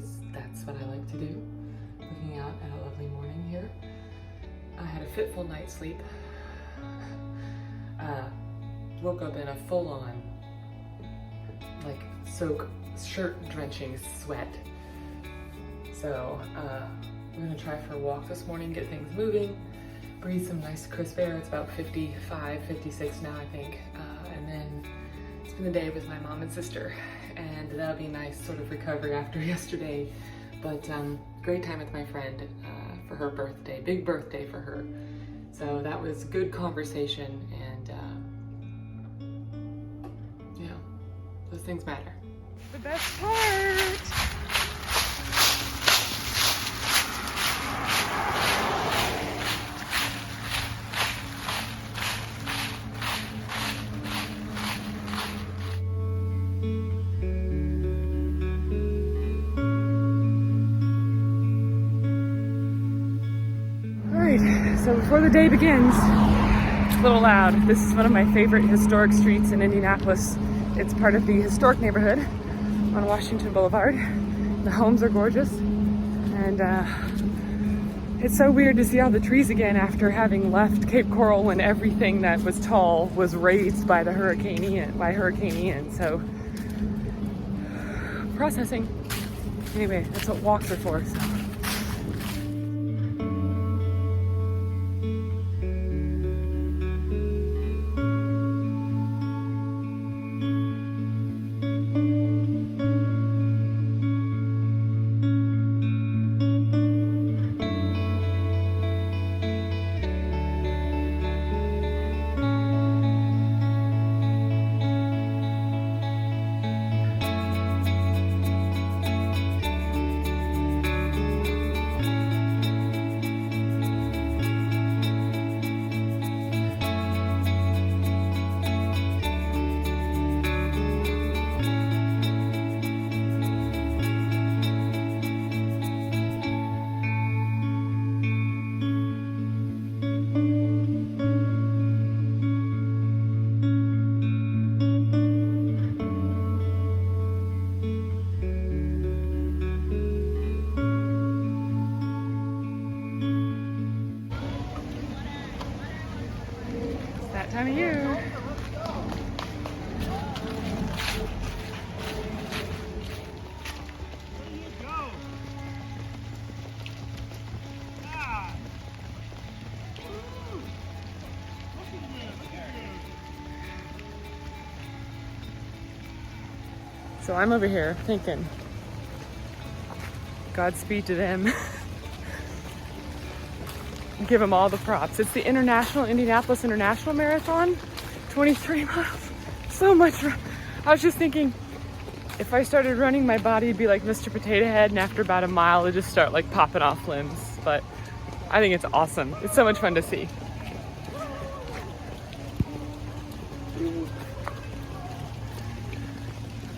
because that's what I like to do. Looking out at a lovely morning here. I had a fitful night's sleep. Woke up in a full-on, like, shirt drenching sweat. So we're gonna try for a walk this morning, get things moving, breathe some nice crisp air. It's about 55, 56 now, I think. And then spend the day with my mom and sister. And that'll be nice sort of recovery after yesterday. But great time with my friend for her birthday, big birthday for her. So that was good conversation, and yeah, those things matter. The best part! So before the day begins, it's a little loud. This is one of my favorite historic streets in Indianapolis. It's part of the historic neighborhood on Washington Boulevard. The homes are gorgeous, and it's so weird to see all the trees again after having left Cape Coral when everything that was tall was razed by Hurricane Ian. So processing. Anyway, that's what walks are for. So. Time of year. So I'm over here thinking, Godspeed to them. Give them all the props. It's the Indianapolis International Marathon, 23 miles. So much. I was just thinking, if I started running, my body would be like Mr. Potato Head, and after about a mile, it'd just start like popping off limbs. But I think it's awesome. It's so much fun to see.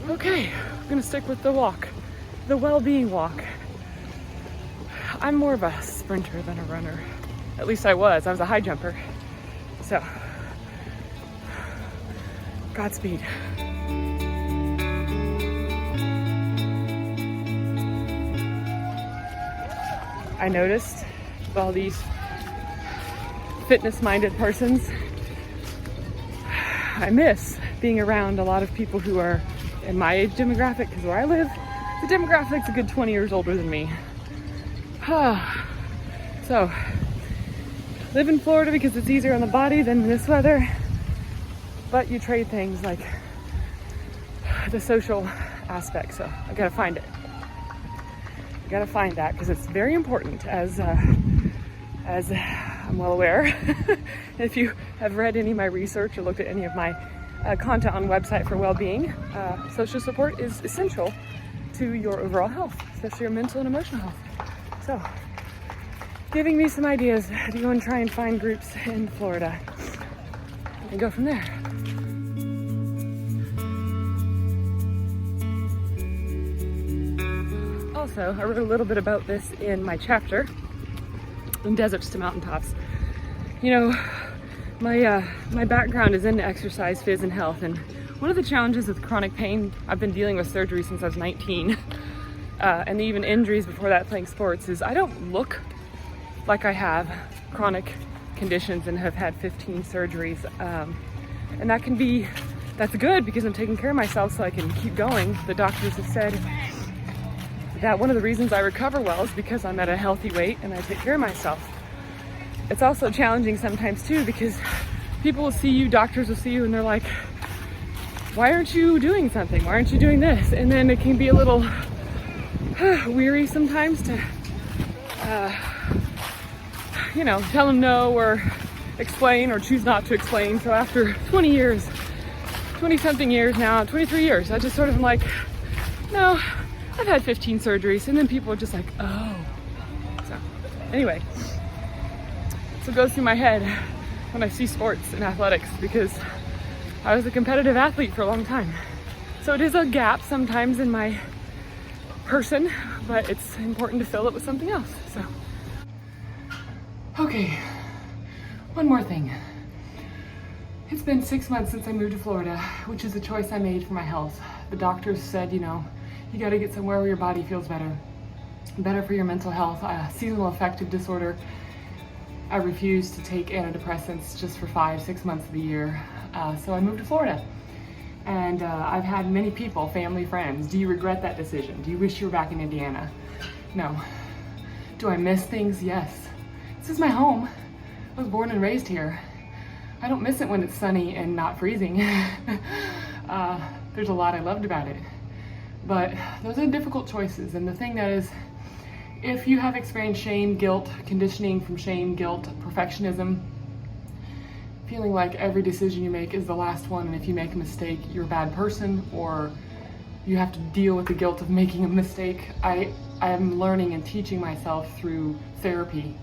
Okay, I'm gonna stick with the walk, the well-being walk. I'm more of a sprinter than a runner. At least I was a high jumper. So, Godspeed. I noticed with all these fitness-minded persons, I miss being around a lot of people who are in my age demographic, because where I live, the demographic's a good 20 years older than me. So, live in Florida because it's easier on the body than this weather, but you trade things like the social aspect, so I gotta find it. I gotta find that because it's very important, as I'm well aware. If you have read any of my research or looked at any of my content on the website for well-being, social support is essential to your overall health, especially your mental and emotional health. So, giving me some ideas to go and try and find groups in Florida and go from there. Also, I wrote a little bit about this in my chapter, From Deserts to Mountaintops. You know, my background is in exercise, phys, and health, and one of the challenges with chronic pain, I've been dealing with surgery since I was 19, and even injuries before that playing sports, is I don't look like I have chronic conditions and have had 15 surgeries. And that's good because I'm taking care of myself so I can keep going. The doctors have said that one of the reasons I recover well is because I'm at a healthy weight and I take care of myself. It's also challenging sometimes too, because people will see you, doctors will see you, and they're like, why aren't you doing something? Why aren't you doing this? And then it can be a little weary sometimes to, tell them no or explain or choose not to explain. So after 20-something years now, 23 years, I just sort of am like, no, I've had 15 surgeries. And then people are just like, oh. So anyway, so it goes through my head when I see sports and athletics, because I was a competitive athlete for a long time. So it is a gap sometimes in my person, but it's important to fill it with something else. So, okay, one more thing. It's been 6 months since I moved to Florida, which is a choice I made for my health. The doctors said, you gotta get somewhere where your body feels better for your mental health. Seasonal affective disorder. I refused to take antidepressants just for 5-6 months of the year. So I moved to Florida. And I've had many people, family, friends, do you regret that decision? Do you wish you were back in Indiana? No. Do I miss things? Yes. This is my home. I was born and raised here. I don't miss it when it's sunny and not freezing. There's a lot I loved about it. But those are difficult choices. And the thing that is, if you have experienced shame, guilt, conditioning from shame, guilt, perfectionism, feeling like every decision you make is the last one, and if you make a mistake, you're a bad person, or you have to deal with the guilt of making a mistake, I am learning and teaching myself through therapy.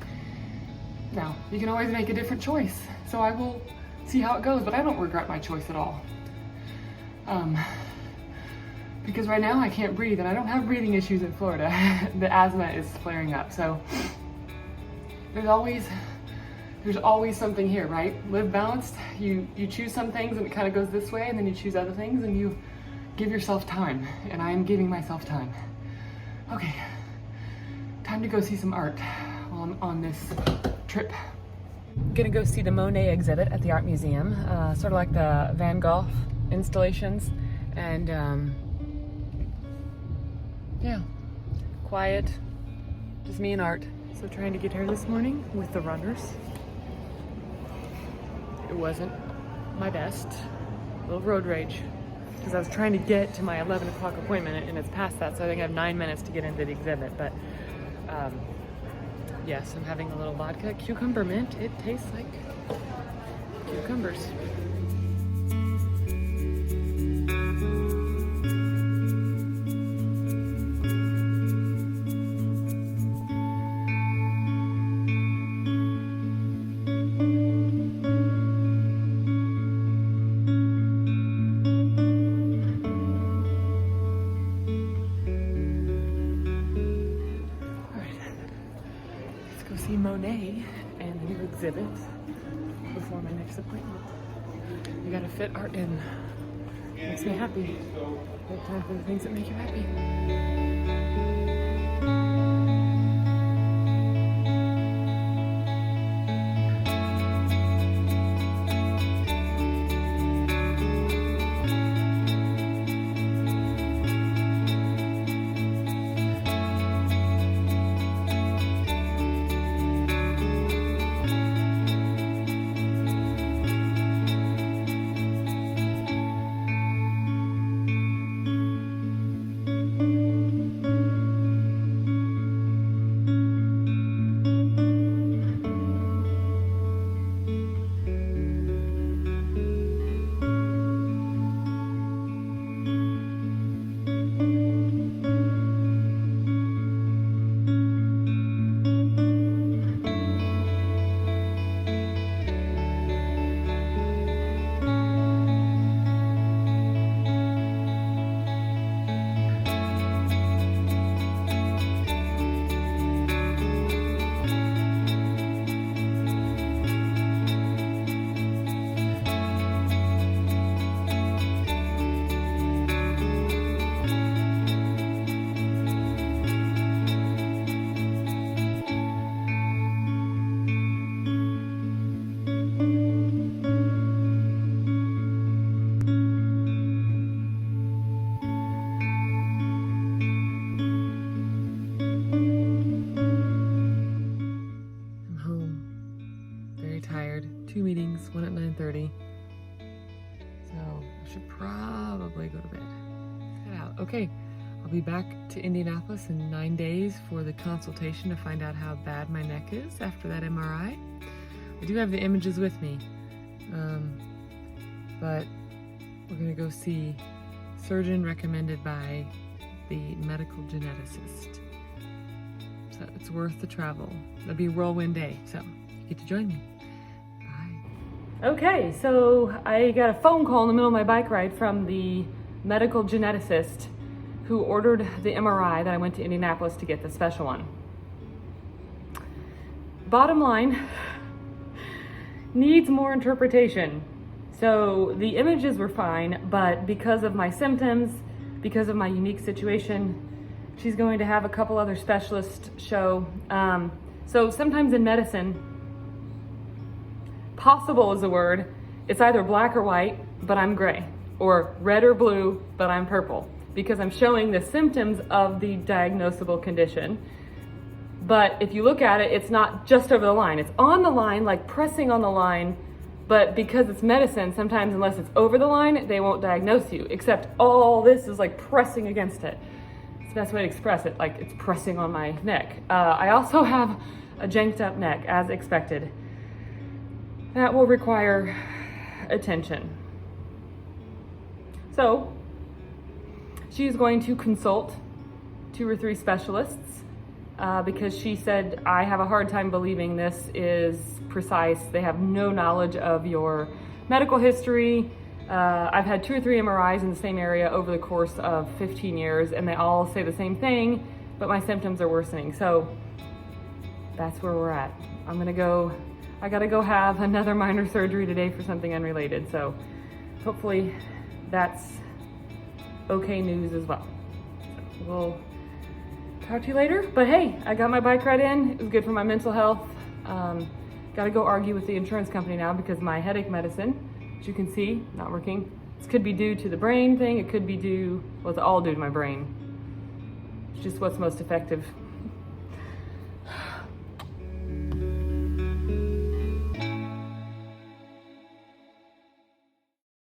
Now, you can always make a different choice, so I will see how it goes, but I don't regret my choice at all. Because right now I can't breathe, and I don't have breathing issues in Florida. The asthma is flaring up, so there's always something here, right? Live balanced. You choose some things and it kind of goes this way, and then you choose other things and you give yourself time, and I am giving myself time. Okay, time to go see some art while I'm on this trip. I'm gonna go see the Monet exhibit at the Art Museum, sort of like the Van Gogh installations, and yeah, quiet, just me and art. So trying to get here this morning with the runners. It wasn't my best. A little road rage, because I was trying to get to my 11 o'clock appointment and it's past that, so I think I have 9 minutes to get into the exhibit. But yes, I'm having a little vodka cucumber mint. It tastes like cucumbers. See Monet and the new exhibit before my next appointment. You gotta fit art in. Makes me happy. Make time for the things that make you happy. meetings, one at 9:30. So I should probably go to bed. Get out. Okay, I'll be back to Indianapolis in 9 days for the consultation to find out how bad my neck is after that MRI. I do have the images with me, but we're gonna go see surgeon recommended by the medical geneticist. So it's worth the travel. It'll be a whirlwind day, so you get to join me. Bye. Okay, so I got a phone call in the middle of my bike ride from the medical geneticist who ordered the MRI that I went to Indianapolis to get, the special one. Bottom line, needs more interpretation. So the images were fine, but because of my symptoms, because of my unique situation, she's going to have a couple other specialists show. So sometimes in medicine, possible is a word. It's either black or white, but I'm gray, or red or blue, but I'm purple, because I'm showing the symptoms of the diagnosable condition. But if you look at it, it's not just over the line. It's on the line, like pressing on the line, but because it's medicine, sometimes unless it's over the line, they won't diagnose you, except all this is like pressing against it. It's the best way to express it, like it's pressing on my neck. I also have a janked up neck, as expected. That will require attention. So, she's going to consult 2 or 3 specialists because she said, I have a hard time believing this is precise. They have no knowledge of your medical history. I've had 2 or 3 MRIs in the same area over the course of 15 years, and they all say the same thing, but my symptoms are worsening. So that's where we're at. I gotta go have another minor surgery today for something unrelated. So hopefully that's okay news as well. So we'll talk to you later. But hey, I got my bike ride in. It was good for my mental health. Got to go argue with the insurance company now because my headache medicine, as you can see, not working. This could be due to the brain thing. It could be due, well, it's all due to my brain. It's just what's most effective